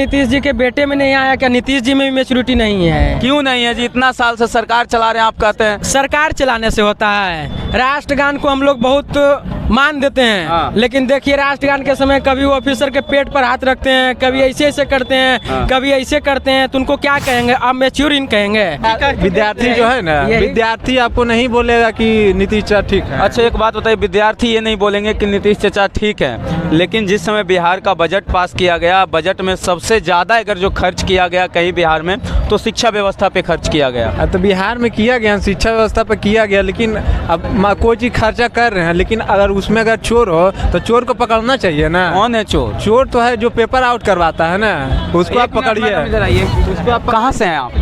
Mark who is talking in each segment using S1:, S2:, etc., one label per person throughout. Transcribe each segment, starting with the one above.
S1: नीतीश जी के बेटे में नहीं आया क्या? नीतीश जी में भी मैच्योरिटी नहीं है।
S2: क्यों नहीं है जी? इतना साल से सरकार चला रहे हैं, आप कहते हैं।
S1: सरकार चलाने से होता है। राष्ट्रगान को हम लोग बहुत मान देते हैं,
S2: हाँ।
S1: लेकिन देखिए राष्ट्रगान के समय कभी वो ऑफिसर के पेट पर हाथ रखते हैं, कभी ऐसे ऐसे करते हैं,
S2: हाँ।
S1: कभी ऐसे करते हैं, तो उनको क्या कहेंगे? आप मैच्योर इन कहेंगे।
S3: विद्यार्थी जो है ना, विद्यार्थी आपको नहीं बोलेगा कि नीतीश चाचा ठीक है।
S2: अच्छा एक बात बताइए, विद्यार्थी ये नहीं बोलेंगे कि नीतीश चाचा ठीक है, लेकिन जिस समय बिहार का बजट पास किया गया, बजट में सबसे ज़्यादा अगर जो खर्च किया गया कहीं बिहार में, तो शिक्षा व्यवस्था पे खर्च किया गया।
S3: तो बिहार में किया गया, शिक्षा व्यवस्था पर किया गया, लेकिन अब कोई चीज़ खर्चा कर रहे हैं, लेकिन अगर उसमें अगर चोर हो तो चोर को पकड़ना चाहिए ना।
S2: कौन है चोर?
S3: चोर तो है जो पेपर आउट करवाता है ना, उसको आप पकड़िए।
S2: उसको आप कहाँ से हैं आप?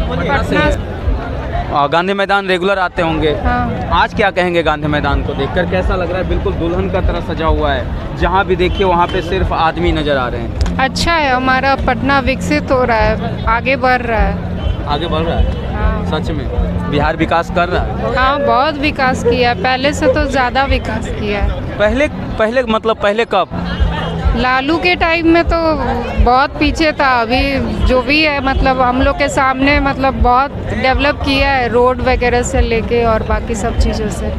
S2: गांधी मैदान रेगुलर आते होंगे।
S4: हाँ।
S2: आज क्या कहेंगे गांधी मैदान को देखकर? कैसा लग रहा है? बिल्कुल दुल्हन का तरह सजा हुआ है, जहाँ भी देखिए वहाँ पे सिर्फ आदमी नजर आ रहे हैं।
S4: अच्छा है, हमारा पटना विकसित हो रहा है, आगे बढ़ रहा है।
S2: आगे बढ़ रहा है।
S4: हाँ।
S2: सच में बिहार विकास कर रहा है।
S4: हाँ, बहुत विकास किया है, पहले से तो ज़्यादा विकास किया है।
S2: पहले मतलब पहले कब?
S4: लालू के टाइम में तो बहुत पीछे था, अभी जो भी है मतलब हम लोग के सामने मतलब बहुत डेवलप किया है, रोड वगैरह से लेके और बाकी सब चीज़ों से।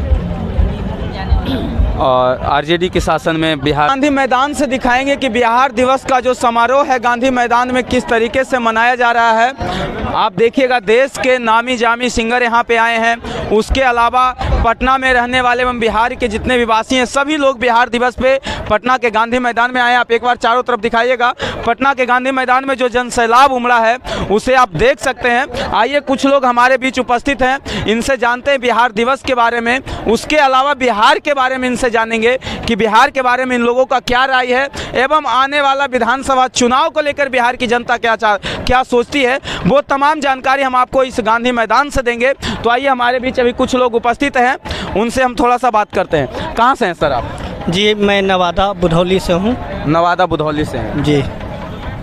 S2: और आरजेडी के शासन में बिहार। गांधी मैदान से दिखाएंगे कि बिहार दिवस का जो समारोह है गांधी मैदान में किस तरीके से मनाया जा रहा है। आप देखिएगा देश के नामी जामी सिंगर यहाँ पे आए हैं, उसके अलावा पटना में रहने वाले एवं बिहार के जितने भी वासी हैं सभी लोग बिहार दिवस पे पटना के गांधी मैदान में आए हैं। आप एक बार चारों तरफ दिखाइएगा, पटना के गांधी मैदान में जो जनसैलाब उमड़ा है उसे आप देख सकते हैं। आइए कुछ लोग हमारे बीच उपस्थित हैं, इनसे जानते हैं बिहार दिवस के बारे में, उसके अलावा बिहार के बारे में इनसे जानेंगे कि बिहार के बारे में इन लोगों का क्या राय है एवं आने वाला विधानसभा चुनाव को लेकर बिहार की जनता क्या सोचती है। वो तमाम जानकारी हम आपको इस गांधी मैदान से देंगे। तो आइए हमारे बीच अभी कुछ लोग उपस्थित हैं, उनसे हम थोड़ा सा बात करते हैं। कहाँ से हैं सर आप?
S5: जी मैं नवादा बुधौली से हूँ।
S2: नवादा बुधौली से हैं
S5: जी।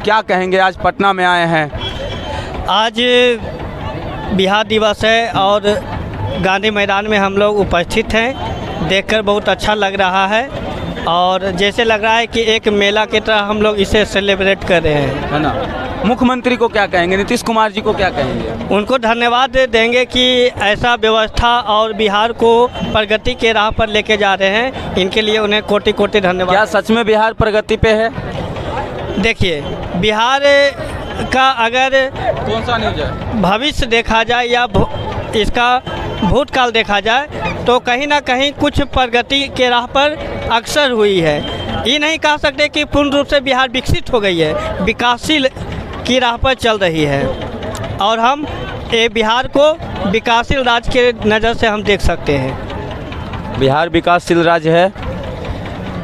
S2: क्या कहेंगे, आज पटना में आए हैं?
S5: आज बिहार दिवस है और गांधी मैदान में हम लोग उपस्थित हैं, देखकर बहुत अच्छा लग रहा है और जैसे लग रहा है कि एक मेला की तरह हम लोग इसे सेलिब्रेट कर रहे हैं,
S2: है ना। मुख्यमंत्री को क्या कहेंगे, नीतीश कुमार जी को क्या कहेंगे?
S5: उनको धन्यवाद देंगे कि ऐसा व्यवस्था और बिहार को प्रगति के राह पर लेके जा रहे हैं, इनके लिए उन्हें कोटि कोटि धन्यवाद।
S2: क्या सच में बिहार प्रगति पे है?
S5: देखिए बिहार का अगर
S2: कौन सा न्यूज़ है,
S5: भविष्य देखा जाए या इसका भूतकाल देखा जाए तो कहीं ना कहीं कुछ प्रगति के राह पर अक्सर हुई है। ये नहीं कह सकते कि पूर्ण रूप से बिहार विकसित हो गई है, विकासशील की राह पर चल रही है और हम ये बिहार को विकासशील राज्य के नज़र से हम देख सकते हैं।
S2: बिहार विकासशील राज्य है।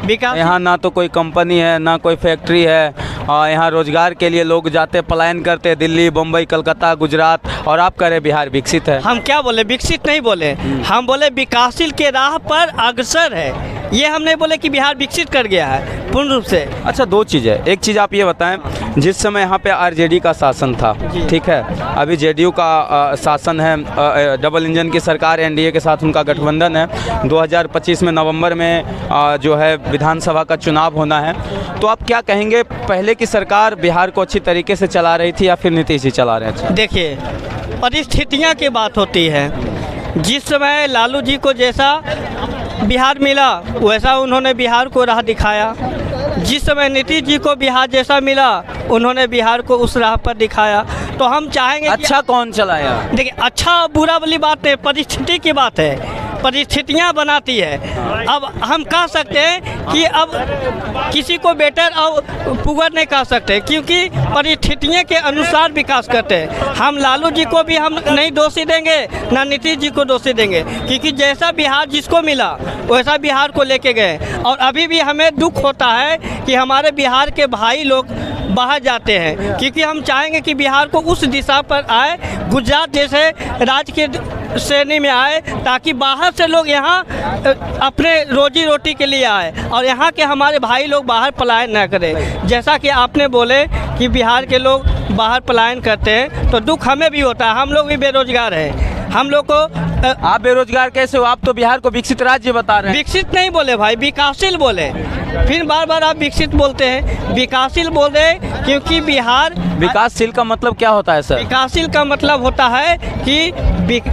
S5: विकास
S2: यहाँ ना तो कोई कंपनी है ना कोई फैक्ट्री है, और यहाँ रोजगार के लिए लोग जाते पलायन करते दिल्ली, बम्बई, कलकत्ता, गुजरात, और आप कह रहे बिहार विकसित है।
S5: हम क्या बोले, विकसित नहीं बोले, हम बोले विकासशील के राह पर अग्रसर है। ये हम नहीं बोले कि बिहार विकसित कर गया है पूर्ण रूप से।
S2: अच्छा दो चीज़ है, एक चीज़ आप ये बताएं, जिस समय यहाँ पे आरजेडी का शासन था, ठीक है, अभी जेडीयू का शासन है, डबल इंजन की सरकार, एनडीए के साथ उनका गठबंधन है। 2025 में नवंबर में जो है विधानसभा का चुनाव होना है, तो आप क्या कहेंगे, पहले की सरकार बिहार को अच्छी तरीके से चला रही थी या फिर नीतीश जी चला रहे थे?
S5: देखिए परिस्थितियाँ की बात होती है, जिस समय लालू जी को जैसा बिहार मिला वैसा उन्होंने बिहार को राह दिखाया, जिस समय नीतीश जी को बिहार जैसा मिला उन्होंने बिहार को उस राह पर दिखाया। तो हम चाहेंगे
S2: अच्छा कौन चलाया?
S5: देखिए अच्छा बुरा वाली बात नहीं, परिस्थिति की बात है, परिस्थितियाँ बनाती है। अब हम कह सकते हैं कि अब किसी को बेटर और पुअर नहीं कह सकते, क्योंकि परिस्थितियों के अनुसार विकास करते हैं। हम लालू जी को भी हम नहीं दोषी देंगे ना नीतीश जी को दोषी देंगे, क्योंकि जैसा बिहार जिसको मिला वैसा बिहार को लेके गए। और अभी भी हमें दुख होता है कि हमारे बिहार के भाई लोग बाहर जाते हैं, क्योंकि हम चाहेंगे कि बिहार को उस दिशा पर आए, गुजरात जैसे राज्य के श्रेणी में आए, ताकि बाहर से लोग यहाँ अपने रोजी रोटी के लिए आए और यहाँ के हमारे भाई लोग बाहर पलायन न करें। जैसा कि आपने बोले कि बिहार के लोग बाहर पलायन करते हैं, तो दुख हमें भी होता है, हम लोग भी बेरोजगार हैं। हम लोग को
S2: आप बेरोजगार कैसे हो? आप तो बिहार को विकसित राज्य बता रहे हैं।
S5: विकसित नहीं बोले भाई, विकासशील बोले। फिर बार बार आप विकसित बोलते हैं, विकासशील बोल रहे हैं, क्योंकि बिहार
S2: विकासशील का मतलब क्या होता है सर?
S5: विकासशील का मतलब होता है कि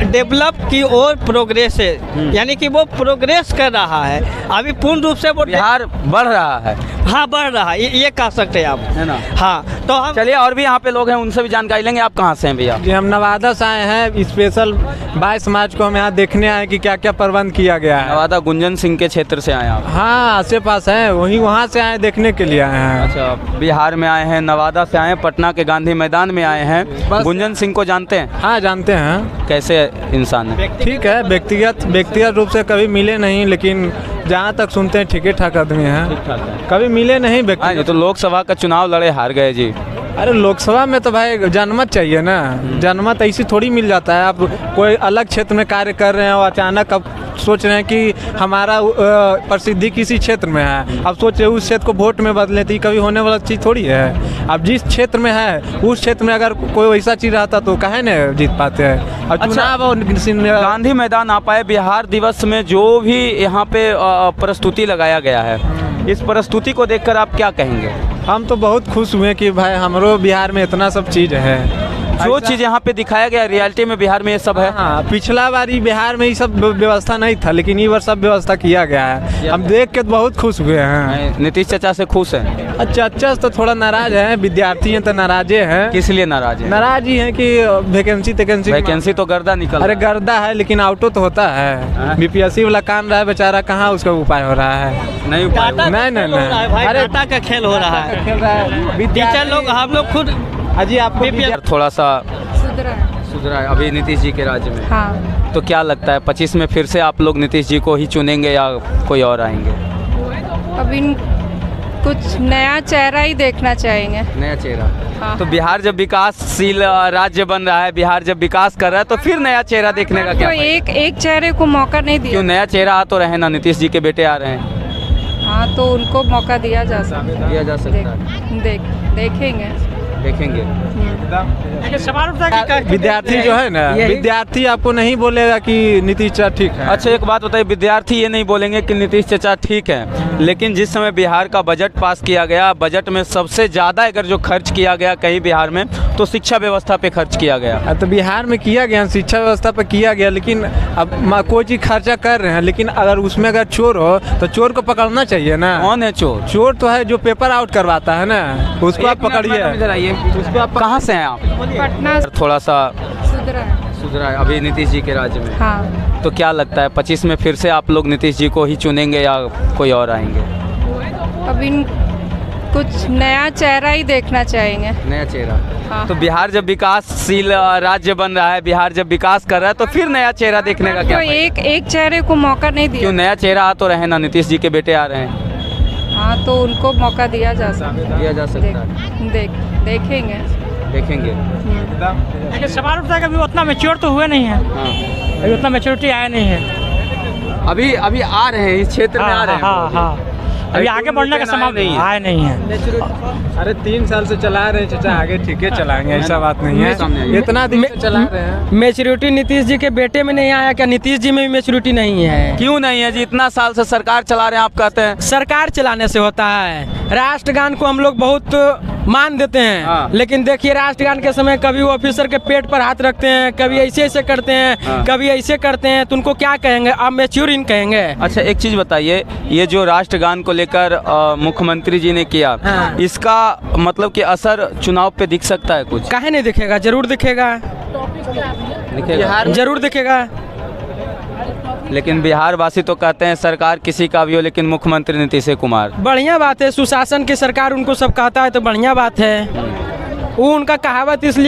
S5: डेवलप की ओर प्रोग्रेस है, यानी कि वो प्रोग्रेस कर रहा है। अभी पूर्ण रूप से वो
S2: बिहार बढ़ रहा है।
S5: हाँ, बढ़ रहा है, ये कह सकते हैं आप,
S2: है ना?
S5: हाँ, तो हम
S2: चलिए और भी यहाँ पे लोग हैं, उनसे भी जानकारी लेंगे। आप कहाँ से हैं भैया?
S3: जी हम नवादा से आए हैं, स्पेशल 22 मार्च को हम यहाँ देखने आए कि क्या क्या प्रबंध किया गया है।
S2: नवादा गुंजन सिंह के क्षेत्र से आए आप?
S3: हाँ, आसे पास है, वहाँ से आए देखने के लिए आए हैं।
S2: अच्छा, बिहार में आए हैं, नवादा से आए हैं, पटना के गांधी मैदान में आए हैं।
S3: बस।
S2: गुंजन सिंह को जानते हैं?
S3: हाँ जानते हैं।
S2: कैसे इंसान है?
S3: ठीक है, व्यक्तिगत रूप से कभी मिले नहीं, लेकिन जहाँ तक सुनते हैं ठीक ठाक आदमी हैं। कभी मिले नहीं
S2: हाँ, ये तो लोकसभा का चुनाव लड़े हार गए जी।
S3: अरे लोकसभा में तो भाई जनमत चाहिए ना, जनमत ऐसी थोड़ी मिल जाता है। आप कोई अलग क्षेत्र में कार्य कर रहे हैं और अचानक अब सोच रहे हैं कि हमारा प्रसिद्धि किसी क्षेत्र में है, अब सोच रहे उस क्षेत्र को वोट में बदलें, तो ये कभी होने वाला चीज़ थोड़ी है। अब जिस क्षेत्र में है उस क्षेत्र में अगर कोई वैसा चीज़ रहता तो काहे न जीत पाते हैं। अब चुनाव और
S2: गांधी मैदान आप आए, बिहार दिवस में जो भी यहाँ पे प्रस्तुति लगाया गया है, इस प्रस्तुति को देखकर आप क्या कहेंगे?
S3: हम तो बहुत खुश हुए कि भाई हमारो बिहार में इतना सब चीज़ है।
S2: जो चीज़ यहाँ पे दिखाया गया रियलिटी में बिहार में ये सब है।
S3: हाँ, पिछला बारी बिहार में ये सब व्यवस्था नहीं था, लेकिन ये बार सब व्यवस्था किया गया है। हम देख के बहुत खुश हुए हैं।
S2: नीतीश चाचा से खुश हैं?
S3: अच्छा तो थोड़ा नाराज हैं, विद्यार्थी हैं तो नाराजे हैं।
S2: किस लिए नाराज है?
S3: नाराज ही हैं कि वैकेंसी
S2: तो गर्दा निकल
S3: अरे गर्दा है, लेकिन आउटो तो होता है। बीपीएससी वाला कान रहा है बेचारा, कहाँ उसका उपाय हो रहा है?
S2: नहीं
S3: नहीं।
S5: अरे डाटा का खेल हो रहा है। टीचर लोग, हम लोग खुद
S3: अजी आपको
S2: थोड़ा सा
S4: सुधरा
S2: है अभी नीतीश जी के राज्य में।
S4: हाँ,
S2: तो क्या लगता है 25 में फिर से आप लोग नीतीश जी को ही चुनेंगे या कोई और आएंगे?
S4: अभी कुछ नया चेहरा ही देखना चाहेंगे।
S2: नया चेहरा।
S4: हाँ।
S2: तो बिहार जब विकासशील राज्य बन रहा है, बिहार जब विकास कर रहा है, तो फिर नया चेहरा देखने का क्या
S4: तो
S2: फायदा?
S4: एक चेहरे को मौका नहीं
S2: क्यों?
S4: दिया।
S2: नया चेहरा आ तो रहे ना, नीतीश जी के बेटे आ रहे हैं।
S4: हाँ, तो उनको मौका दिया जा सकता है।
S2: दिया जा सकता है।
S4: देखेंगे।
S5: सवाल उठा कि
S3: विद्यार्थी जो है ना, विद्यार्थी आपको नहीं बोलेगा कि नीतीश चाचा ठीक है।
S2: अच्छा एक बात बताइए, विद्यार्थी ये नहीं बोलेंगे कि नीतीश चाचा ठीक है, लेकिन जिस समय बिहार का बजट पास किया गया, बजट में सबसे ज़्यादा अगर जो खर्च किया गया कहीं बिहार में, तो शिक्षा व्यवस्था पे खर्च किया गया।
S3: तो बिहार में किया गया, शिक्षा व्यवस्था पर किया गया, लेकिन अब कोई चीज़ खर्चा कर रहे हैं, लेकिन अगर उसमें चोर हो तो चोर को पकड़ना चाहिए ना।
S2: कौन है चोर?
S3: चोर तो है जो पेपर आउट करवाता है ना, उसको आप पकड़िए।
S2: उसको आप कहाँ से हैं आप?
S4: पटना
S2: थोड़ा सा
S4: सुधरा
S2: है अभी नीतीश जी के राज्य में।
S4: हाँ,
S2: तो क्या लगता है 25 में फिर से आप लोग नीतीश जी को ही चुनेंगे या कोई और आएंगे?
S4: अभी कुछ नया चेहरा ही देखना चाहेंगे।
S2: नया चेहरा।
S4: हाँ।
S2: तो बिहार जब विकासशील राज्य बन रहा है, बिहार जब विकास कर रहा है, तो फिर नया चेहरा देखने का
S4: तो
S2: क्या फायदा?
S4: एक चेहरे को मौका नहीं
S2: क्यों?
S4: दिया।
S2: नया चेहरा आ तो रहे ना, नीतीश जी के बेटे आ रहे हैं।
S4: हाँ, तो उनको मौका दिया जा सकता है।
S2: दिया जा सकता है।
S4: देखेंगे।
S5: सवाल उठा कि अभी उतना मैच्योर तो हुए नहीं है,
S2: हाँ।
S5: अभी उतना मैच्योरिटी आया नहीं है।
S2: अभी आ रहे हैं, इस क्षेत्र में आ रहे हैं।
S5: हाँ, अभी आगे बढ़ने का संभावना नहीं है। आया नहीं है।
S3: अरे 3 साल से चला रहे हैं चाचा, आगे ठीक है चलाएंगे, ऐसा बात नहीं है। इतना दिन से चला रहे हैं।
S1: मैच्योरिटी नीतीश जी के बेटे में नहीं आया क्या? नीतीश जी में भी मैच्योरिटी नहीं है।
S2: क्यों नहीं है जी? इतना साल से सरकार चला रहे हैं, आप कहते हैं।
S1: सरकार चलाने से होता है। राष्ट्रगान को हम लोग बहुत मान देते हैं,
S2: हाँ।
S1: लेकिन देखिए राष्ट्रगान के समय कभी वो ऑफिसर के पेट पर हाथ रखते हैं, कभी ऐसे करते हैं,
S2: हाँ।
S1: कभी ऐसे करते हैं, तो उनको क्या कहेंगे? आप मैच्योर इन कहेंगे।
S2: अच्छा एक चीज बताइए, ये जो राष्ट्रगान को लेकर मुख्यमंत्री जी ने किया,
S1: हाँ।
S2: इसका मतलब कि असर चुनाव पे दिख सकता है कुछ?
S1: काहे नहीं दिखेगा? जरूर दिखेगा, जरूर दिखेगा।
S2: लेकिन बिहार वासी तो कहते हैं सरकार किसी का भी हो, लेकिन मुख्यमंत्री नीतीश कुमार।
S1: बढ़िया बात है, सुशासन की सरकार उनको सब कहता है तो बढ़िया बात है। वो उनका कहावत इसलिए